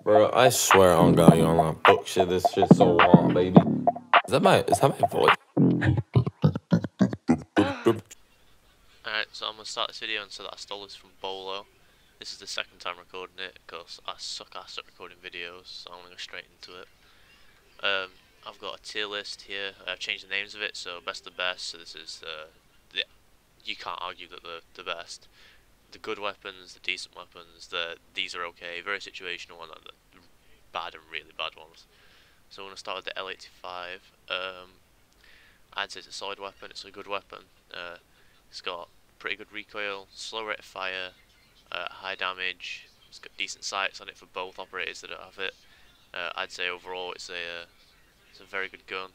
Bro, I swear on God, you on that book shit. This shit's so long, baby. Is that my voice? Alright, so I'm gonna start this video and say that I stole this from Bolo. This is the second time recording it because I suck ass at recording videos, so I'm gonna go straight into it. I've got a tier list here. I've changed the names of it, so best of the best. So this is you can't argue that the best. The good weapons, the decent weapons, these are okay, very situational, and the bad and really bad ones. So I'm gonna start with the L85. I'd say it's a solid weapon. It's a good weapon. It's got pretty good recoil, slow rate of fire, high damage. It's got decent sights on it for both operators that have it. I'd say overall it's a very good gun.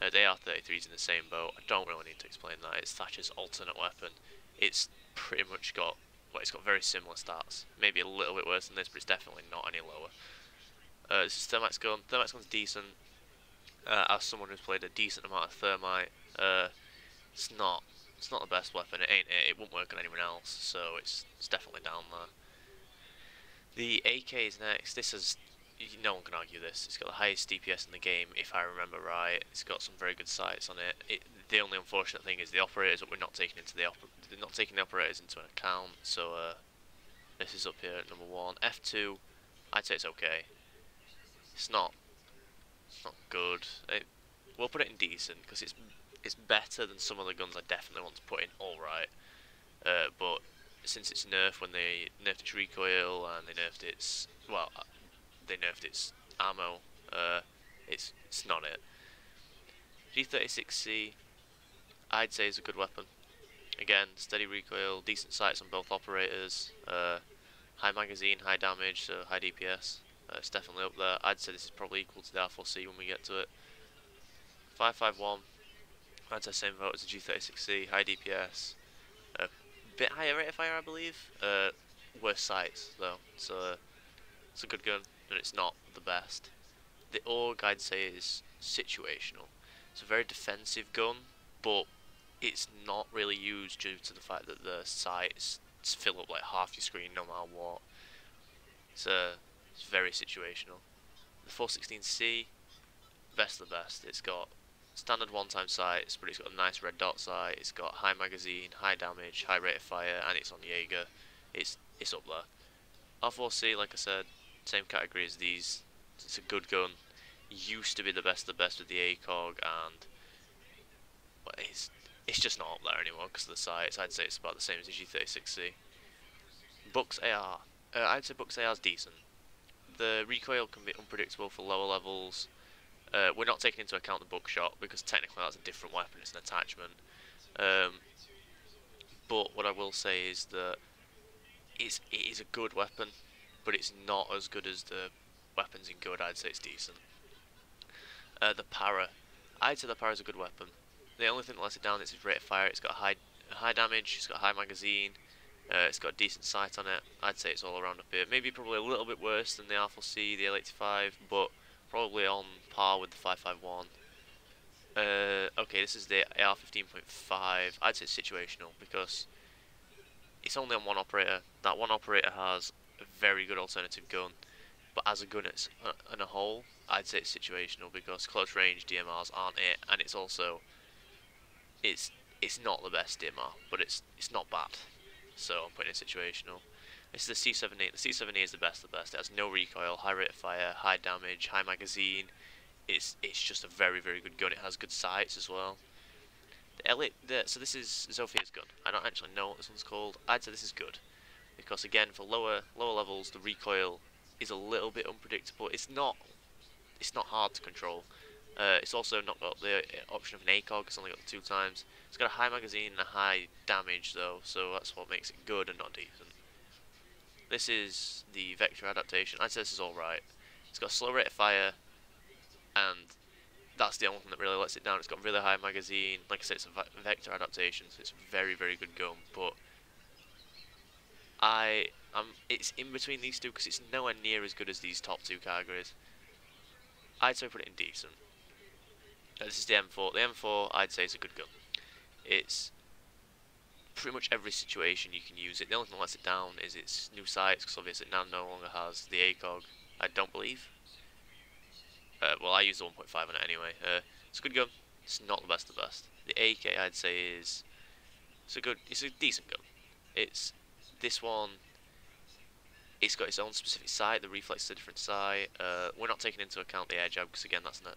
The AR-33 is in the same boat. I don't really need to explain that. It's Thatcher's alternate weapon. It's pretty much got, well, it's got very similar stats. Maybe a little bit worse than this, but it's definitely not any lower. This is Thermite's gun. Thermite's gun's decent. As someone who's played a decent amount of Thermite, it's not the best weapon. It ain't it. It won't work on anyone else, so it's definitely down there. The AK is next. This is, no one can argue this. It's got the highest DPS in the game, if I remember right. It's got some very good sights on it. The only unfortunate thing is the operators that we're not taking into they're not taking the operators into an account. So this is up here at number 1. F2, I'd say it's okay. It's not good. We'll put it in decent because it's better than some of the guns I definitely want to put in alright. But since it's nerfed when they nerfed its recoil and they nerfed its ammo, it's not it. G36C, I'd say is a good weapon. Again, steady recoil, decent sights on both operators, high magazine, high damage, so high DPS. It's definitely up there. I'd say this is probably equal to the R4C when we get to it. 551, I'd say same vote as the G36C, high DPS, a bit higher rate of fire I believe, worse sights though, so it's a good gun, and it's not the best. The AUG I'd say is situational. It's a very defensive gun, but it's not really used due to the fact that the sights fill up like half your screen no matter what. It's very situational. The 416C, best of the best. It's got standard one-time sights, but it's got a nice red dot sight. It's got high magazine, high damage, high rate of fire, and it's on Jaeger. It's up there. R4C, like I said, same category as these. It's a good gun. Used to be the best of the best with the ACOG, and well, it's just not up there anymore because of the sights. I'd say it's about the same as the G36C. Bucks AR. I'd say Bucks AR is decent. The recoil can be unpredictable for lower levels. We're not taking into account the buckshot because technically that's a different weapon, it's an attachment. But what I will say is that it is a good weapon, but it's not as good as the weapons in good. I'd say it's decent. The Para. I'd say the Para is a good weapon. The only thing that lets it down is its rate of fire. It's got high damage, it's got high magazine, it's got a decent sight on it. I'd say it's all around up here. Maybe probably a little bit worse than the R4C, the L85, but probably on par with the 551. Okay, this is the AR 15.5. I'd say it's situational because it's only on one operator. That one operator has a very good alternative gun, but as a gun it's on a whole, I'd say it's situational because close range DMRs aren't it, and it's also it's not the best DMR, but it's not bad. So I'm putting it situational. This is the C7E. The C7E is the best of the best. It has no recoil, high rate of fire, high damage, high magazine. It's just a very good gun. It has good sights as well. So this is Zofia's gun. I don't actually know what this one's called. I'd say this is good because again, for lower levels, the recoil is a little bit unpredictable. It's not hard to control. It's also not got the option of an ACOG. It's only got the 2 times. It's got a high magazine and a high damage though, so that's what makes it good and not decent. This is the Vector adaptation. I'd say this is alright. It's got a slow rate of fire, and that's the only thing that really lets it down. It's got really high magazine. Like I said, it's a Vector adaptation, so it's a very good gun. But it's in between these two because it's nowhere near as good as these top 2 categories. I'd say put it in decent. This is the M4. The M4, I'd say, is a good gun. It's pretty much every situation you can use it. The only thing that lets it down is its new sights, because obviously it now no longer has the ACOG. I don't believe. Well, I use the 1.5 on it anyway. It's a good gun. It's not the best of the best. The AK I'd say is it's a decent gun. It's this one. It's got its own specific sight. The reflex is a different sight. We're not taking into account the air jab because again that's an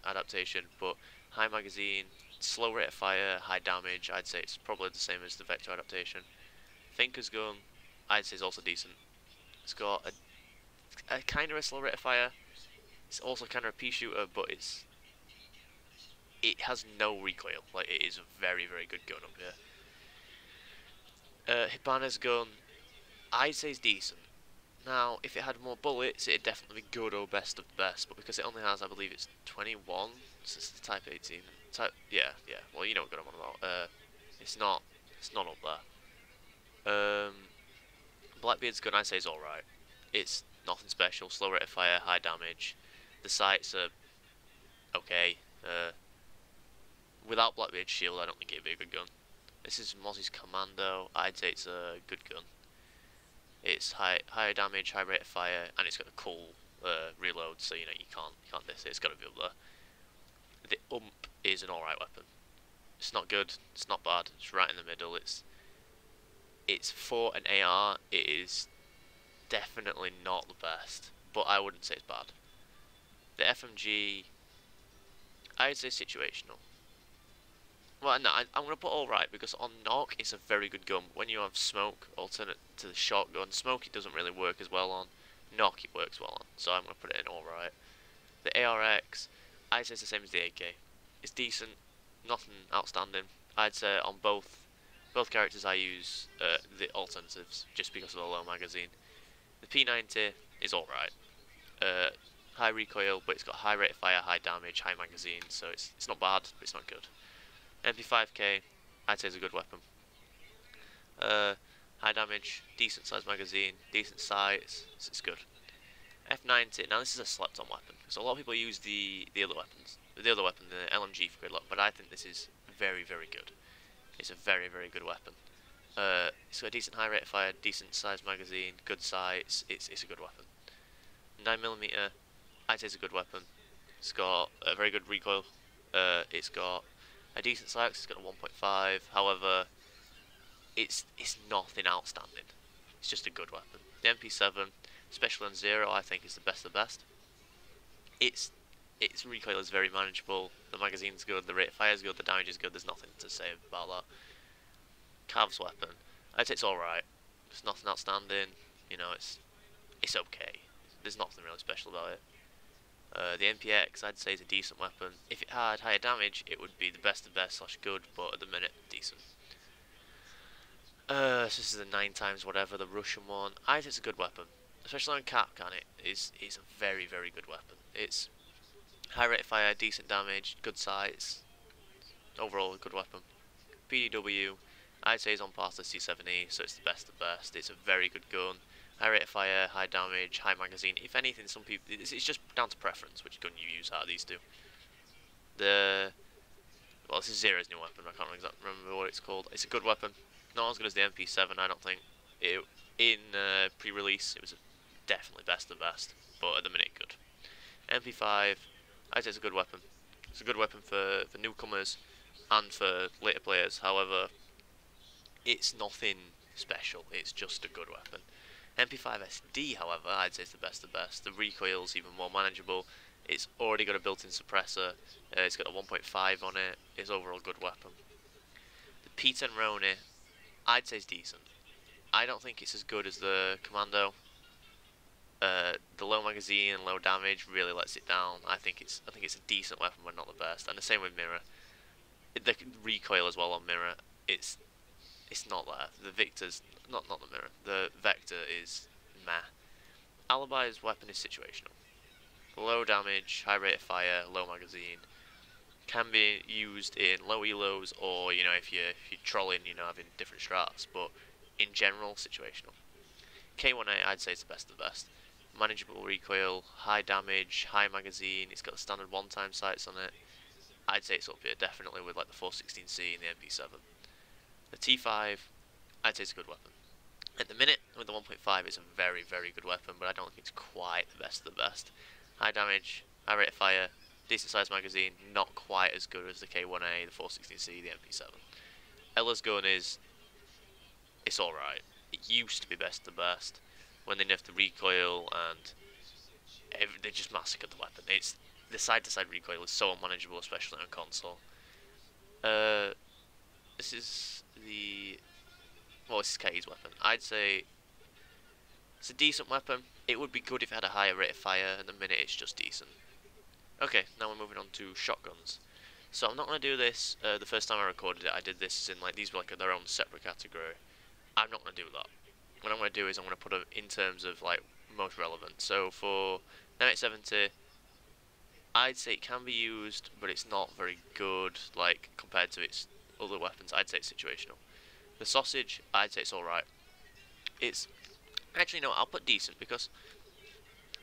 adaptation. But high magazine, slow rate of fire, high damage. I'd say it's probably the same as the Vector adaptation. Thinker's gun, I'd say is also decent. It's got a kind of a slow rate of fire. It's also kind of a pea shooter, but it has no recoil. Like it is a very good gun up here. Hibana's gun, I'd say is decent. Now, if it had more bullets, it'd definitely be good or best of the best. But because it only has, I believe it's 21, so it's the Type 18. Yeah. Well, you know what gun I'm on about. It's not up there. Blackbeard's gun, I'd say is all right. It's nothing special. Slow rate of fire, high damage. The sights are okay. Without Blackbeard's shield, I don't think it'd be a good gun. This is Mozzie's Commando. I'd say it's a good gun. It's higher damage, high rate of fire, and it's got a cool reload, so you know you can't miss it. It's got to be up there. The UMP is an alright weapon. It's not good. It's not bad. It's right in the middle. It's for an AR. It is definitely not the best, but I wouldn't say it's bad. The FMG, I'd say situational. Well, no, I'm going to put alright because on knock it's a very good gun. When you have smoke, alternate to the shotgun, smoke it doesn't really work as well on. Knock it works well on, so I'm going to put it in alright. The ARX, I'd say it's the same as the AK. It's decent, nothing outstanding. I'd say on both characters I use the alternatives just because of the low magazine. The P90 is alright. High recoil, but it's got high rate of fire, high damage, high magazine, so it's not bad, but it's not good. MP5K, I'd say is a good weapon. High damage, decent size magazine, decent sights, it's good. F90, now this is a slept on weapon, so a lot of people use the other weapons. The other weapon, the LMG for gridlock, but I think this is very good. It's a very good weapon. It's got a decent high rate of fire, decent size magazine, good sights, it's a good weapon. 9mm, I'd say it's a good weapon. It's got a very good recoil, it's got a decent sight, it's got a 1.5, however, it's nothing outstanding. It's just a good weapon. The MP7, Special and Zero, I think is the best of the best. Its recoil is very manageable, the magazine's good, the rate of fire is good, the damage is good, there's nothing to say about that. Cav's weapon, I'd say it's alright. There's nothing outstanding, you know, it's okay. There's nothing really special about it. The MPX, I'd say, is a decent weapon. If it had higher damage, it would be the best of best / good, but at the minute, decent. So this is the 9x whatever, the Russian one. I'd say it's a good weapon, especially on Kapkan. It's a very good weapon. It's high rate of fire, decent damage, good sights. Overall, a good weapon. PDW, I'd say is on par to the C7E, so it's the best of best. It's a very good gun. High rate of fire, high damage, high magazine. If anything, some people, it's just down to preference which gun you use out of these two. Well, this is Zero's new weapon. I can't remember what it's called. It's a good weapon. Not as good as the MP7, I don't think. In pre-release, it was definitely best of best, but at the minute, good. MP5, I'd say it's a good weapon. It's a good weapon for newcomers and for later players. However, it's nothing special. It's just a good weapon. MP5SD, however, I'd say is the best of best. The recoil's even more manageable. It's already got a built-in suppressor. It's got a 1.5 on it. It's overall a good weapon. The P10 Roni, I'd say is decent. I don't think it's as good as the Commando. The low magazine and low damage really lets it down. I think it's a decent weapon, but not the best. And the same with Mirror. The recoil as well on Mirror, it's not there. The Victor's not the Mirror. The Vector is meh. Alibi's weapon is situational. Low damage, high rate of fire, low magazine. Can be used in low elos, or you know if you're trolling, you know, having different strats. But in general, situational. K1A, I'd say it's the best of the best. Manageable recoil, high damage, high magazine. It's got the standard 1x sights on it. I'd say it's up here definitely with like the 416C and the MP7. The T5, I'd say it's a good weapon. At the minute, with the 1.5, it's a very, very good weapon, but I don't think it's quite the best of the best. High damage, high rate of fire, decent sized magazine, not quite as good as the K1A, the 416C, the MP7. Ella's gun it's alright. It used to be best of the best when they nerfed the recoil and they just massacred the weapon. The side-to-side recoil is so unmanageable, especially on console. This is this is Katie's weapon. I'd say it's a decent weapon. It would be good if it had a higher rate of fire, and the minute it's just decent. Okay, now we're moving on to shotguns. So I'm not going to do this the first time I recorded it. I did this in like, these were like their own separate category. I'm not going to do that. What I'm going to do is I'm going to put it in terms of like most relevant. So for 970, I'd say it can be used, but it's not very good like compared to its other weapons. I'd say it's situational. The sausage, I'd say it's alright. It's actually no, I'll put decent because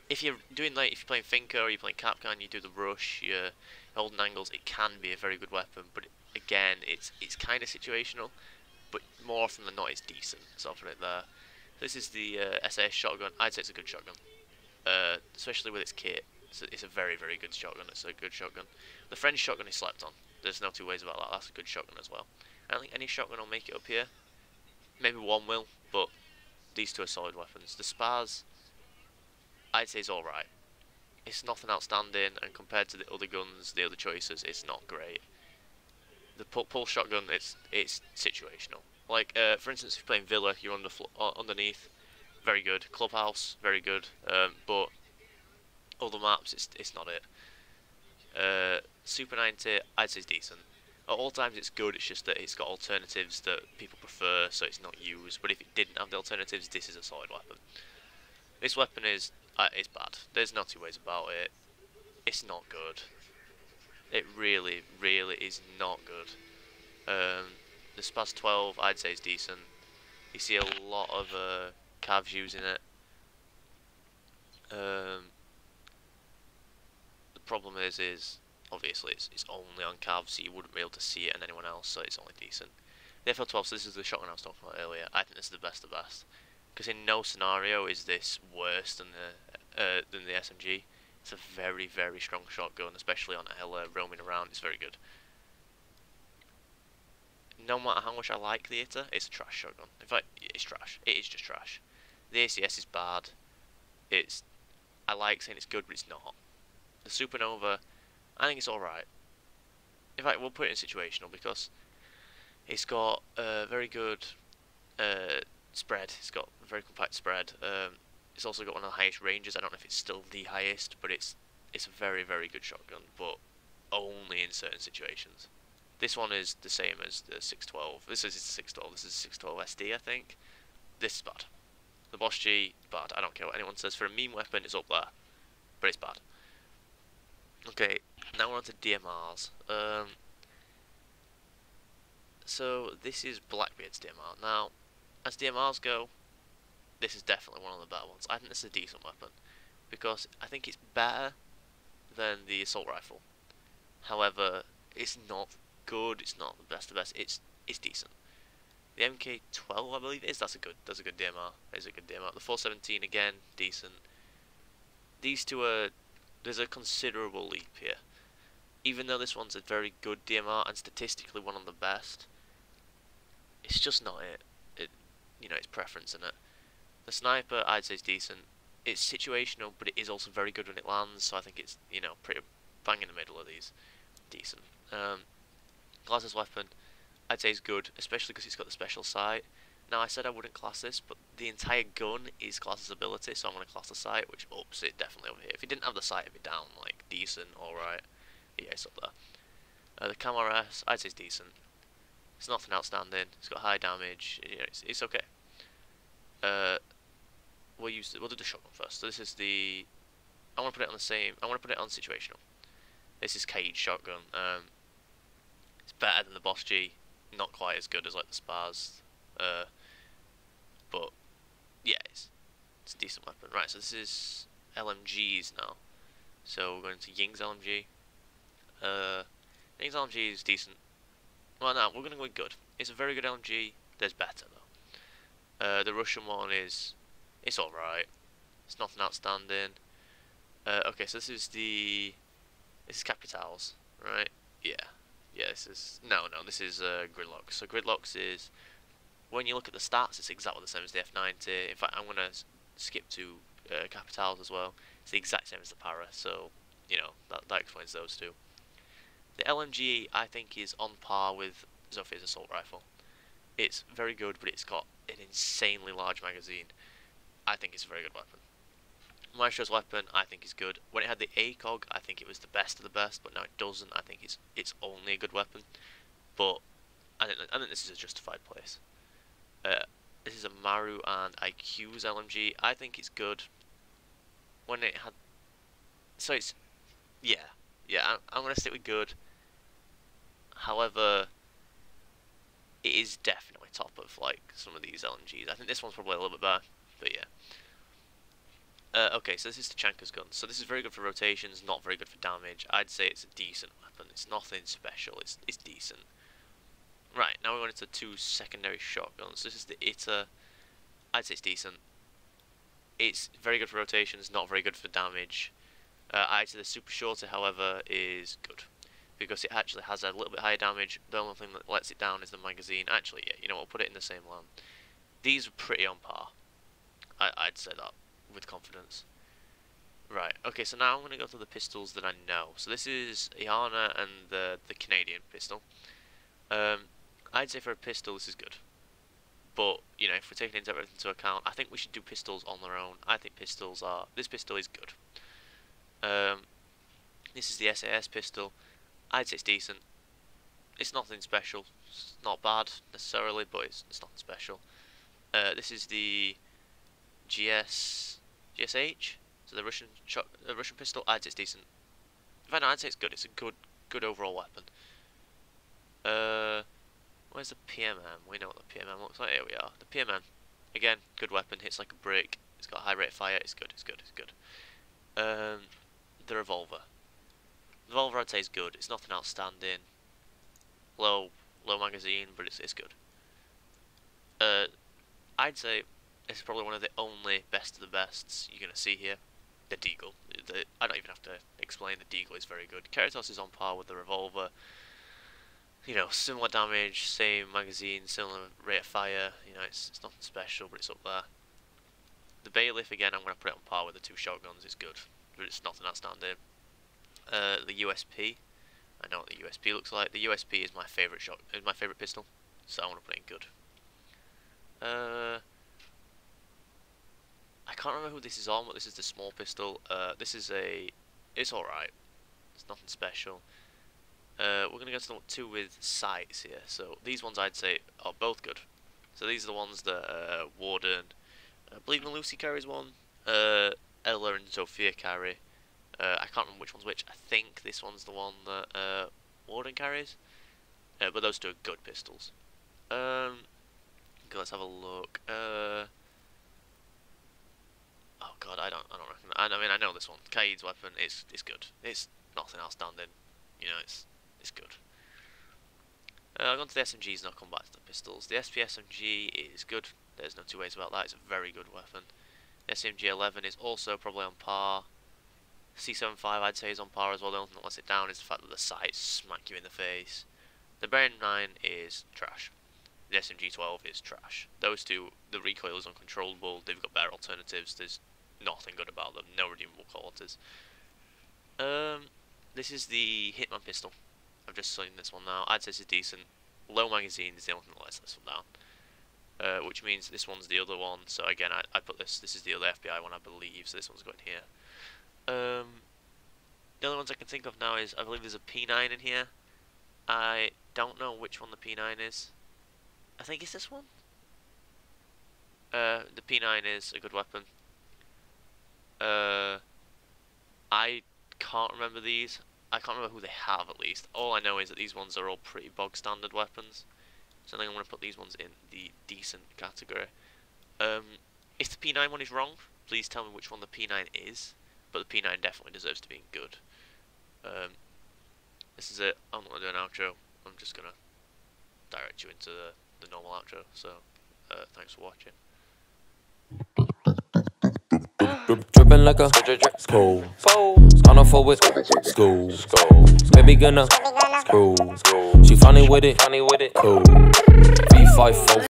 if you're playing Finka or you're playing Capcom, you do the rush, you're holding angles, it can be a very good weapon, but again, it's kind of situational, but more often than not, it's decent. So I'll put it there. This is the SAS shotgun. I'd say it's a good shotgun, especially with its kit. It's a very, very good shotgun. It's a good shotgun. The French shotgun is slept on. There's no two ways about that. That's a good shotgun as well. I don't think any shotgun will make it up here. Maybe one will, but these two are solid weapons. The Spaz, I'd say, is alright. It's nothing outstanding, and compared to the other guns, the other choices, it's not great. The pulse shotgun, it's situational. Like, for instance, if you're playing Villa, you're on the underneath, very good. Clubhouse, very good. But other maps, it's not it. Super 90, I'd say, is decent. At all times it's good, it's just that it's got alternatives that people prefer, so it's not used. But if it didn't have the alternatives, this is a solid weapon. This weapon is it's bad. There's no two ways about it. It's not good. It really, really is not good. The Spaz 12, I'd say, is decent. You see a lot of Cavs using it. The problem is obviously it's only on Cavs, so you wouldn't be able to see it on anyone else, so it's only decent. The FL12, so this is the shotgun I was talking about earlier. I think this is the best of the best, because in no scenario is this worse than the SMG. It's a very, very strong shotgun, especially on Ella roaming around. It's very good. No matter how much I like the ITA, it's a trash shotgun. In fact, it's trash. It is just trash. The ACS is bad. I like saying it's good, but it's not. The Supernova, I think it's alright. In fact, we'll put it in situational because it's got a very good spread. It's got a very compact spread. It's also got one of the highest ranges. I don't know if it's still the highest, but it's a very, very good shotgun, but only in certain situations. This one is the same as the 612. This is the 612. This is 612 SD, I think. This is bad. The Boss G, bad. I don't care what anyone says. For a meme weapon, it's up there, but it's bad. Okay, now we're on to DMRs. So this is Blackbeard's DMR. Now, as DMRs go, this is definitely one of the better ones. I think this is a decent weapon because I think it's better than the assault rifle. However, it's not good. It's not the best of best. It's decent. The MK12, I believe it is. That's a good DMR. It's a good DMR. The 417 again, decent. These two are. There's a considerable leap here. Even though this one's a very good DMR and statistically one of the best, it's just not it. It's preference in it. The sniper, I'd say, is decent. It's situational, but it is also very good when it lands. So I think it's pretty bang in the middle of these. Decent. Glasses weapon, I'd say is good, especially because it's got the special sight. Now I said I wouldn't class this, but the entire gun is Glasses ability, so I'm going to class the sight, which ups it definitely over here. If it didn't have the sight, it'd be down, like, decent, alright. Yeah, it's up there. The Camo S, I'd say it's decent. It's nothing outstanding, it's got high damage, it's okay. We'll do the shotgun first. So this is the, I want to put it on situational. This is Cage shotgun. It's better than the Boss G, not quite as good as like the Spaz. But yeah, it's a decent weapon. Right, so this is LMGs now. So we're going to Ying's LMG. Ying's LMG is decent. Well, no, we're going to go with good. It's a very good LMG. There's better though. The Russian one it's alright. It's nothing outstanding. Okay, so this is Capitals, right? Yeah. Yeah, this is Gridlocks. So Gridlocks is, when you look at the stats, it's exactly the same as the F90. In fact, I'm going to skip to Capitals as well. It's the exact same as the Para, so, you know, that explains those two. The LMG, I think, is on par with Zofia's assault rifle. It's very good, but it's got an insanely large magazine. I think it's a very good weapon. Maestro's weapon, I think, is good. When it had the ACOG, I think it was the best of the best, but now it doesn't. I think it's only a good weapon. But I think this is a justified place. This is a Maru and IQ's LMG. I think it's good. When it had, so it's, yeah. I'm gonna stick with good. However, it is definitely top of like some of these LMGs. I think this one's probably a little bit better, but yeah. Okay, so this is Tachanka's gun. So this is very good for rotations, not very good for damage. I'd say it's a decent weapon. It's nothing special. It's decent. Right, now we're going into two secondary shotguns. This is the ITA. I'd say it's decent. It's very good for rotations, not very good for damage. I'd say the Super Shorter, however, is good, because it actually has a little bit higher damage. The only thing that lets it down is the magazine. Actually, yeah, you know, we'll put it in the same line. These are pretty on par. I'd say that with confidence. Right, okay, so now I'm going to go to the pistols that I know. So this is Iana and the Canadian pistol. I'd say for a pistol this is good. But, you know, if we're taking everything into account, I think we should do pistols on their own. I think this pistol is good. This is the SAS pistol. I'd say it's decent. It's nothing special. It's not bad necessarily, but it's nothing special. This is the GSH, so the Russian pistol. I'd say it's decent. In fact, no, I'd say it's good. It's a good overall weapon. Where's the PMM? We know what the PMM looks like. Here we are. The PMM, again, good weapon. Hits like a brick. It's got a high rate of fire. It's good. The revolver. The revolver, I'd say, is good. It's nothing outstanding. Low magazine, but it's good. I'd say it's probably one of the only best of the bests you're gonna see here. The Deagle. I don't even have to explain. The Deagle is very good. Keratos is on par with the revolver. You know, similar damage, same magazine, similar rate of fire. You know, it's nothing special, but it's up there. The Bailiff, again, I'm going to put it on par with the two shotguns. It's good, but it's nothing outstanding. The USP, I know what the USP looks like. The USP is my favorite pistol, so I want to put it in good. I can't remember who this is on, but this is the small pistol. It's alright. It's nothing special. We're going to go to the two with sights here. So these ones I'd say are both good. So these are the ones that Warden, I believe Malusi carries one, Ella and Zofia carry. I can't remember which one's which. I think this one's the one that Warden carries. But those two are good pistols. Okay, let's have a look. Oh god, I don't reckon. I mean, I know this one. Kaid's weapon is good. It's nothing outstanding. You know, it's good. I'll go on to the SMGs and I'll come back to the pistols. The SP SMG is good. There's no two ways about that. It's a very good weapon. The SMG 11 is also probably on par. C75 I'd say is on par as well. The only thing that lets it down is the fact that the sights smack you in the face. The Baron 9 is trash. The SMG 12 is trash. Those two, the recoil is uncontrollable. They've got better alternatives. There's nothing good about them. No redeemable qualities. This is the Hitman pistol. I've just seen this one now. I'd say this is decent. Low magazine is the only thing that lets this one down. Which means this one's the other one. So again, I put this is the other FBI one, I believe. So this one's going here. The only ones I can think of now is, I believe there's a P9 in here. I don't know which one the P9 is. I think it's this one. The P9 is a good weapon. I can't remember these. I can't remember who they have, at least. All I know is that these ones are all pretty bog standard weapons. So I think I'm going to put these ones in the decent category. If the P9 one is wrong, please tell me which one the P9 is. But the P9 definitely deserves to be in good. This is it. I'm not going to do an outro. I'm just going to direct you into the normal outro. So, thanks for watching. Dripping like a school. On a full with school. Baby gonna screw. She funny with it. Cool. V5